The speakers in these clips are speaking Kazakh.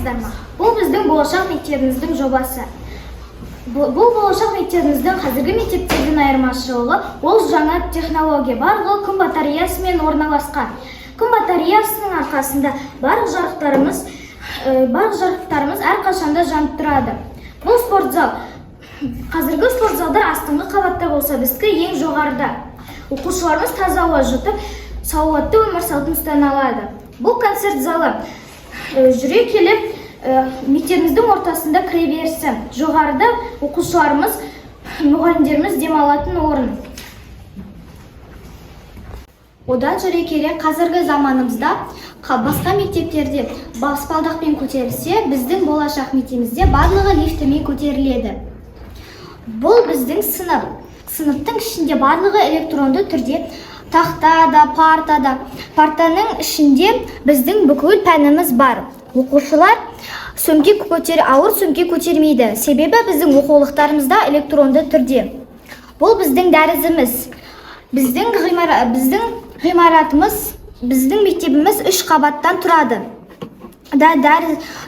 саламатсыздар ма? Бұл біздің болашақ мектебіміздің жобасы. Бұл болашақ мектебіміздің қазіргі мектептерден айырмашылығы ол жаңа технология. Барлығы күн батареясымен орналасқан. Күн батареясының арқасында барлық жарықтарымыз әрқашанда жанып тұрады. Бұл спортзал. Қазіргі спортзалдар астыңғы қабатта болса, біздікі ең жоғарыда. Оқушыларымыз таза ауа жұтып, салауатты өмір салтын ұстана алады. Бұл концерт залы. Жүре келіп, мектебіміздің ортасында кіреберісі. Жоғарыда оқушыларымыз, мұғалімдеріміз демалатын орын. Одан жүре келе қазіргі заманымызда басқа мектептерде баспалдақпен көтерілсе, біздің болашақ мектебімізде барлығы лифтімен көтеріледі. Бұл біздің сынып. Сыныптың ішінде барлығы электронды түрде тақтада, партада. Партаның ішінде біздің бүкіл пәніміз бар. Оқушылар ауыр сөмке көтермейді. Себебі біздің оқулықтарымызда электронды түрде. Бұл біздің дәрісіміз. Біздің ғимаратымыз, біздің мектебіміз 3 қабаттан тұрады.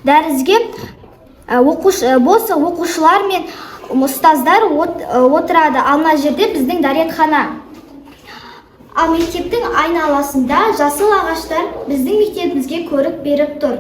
Дәріске оқушылар мен ұстаздар отырады. Ал мына жерде біздің дәретхана. Ал мектептің айналасында жасыл ағаштар біздің мектебімізге көрік беріп тұр.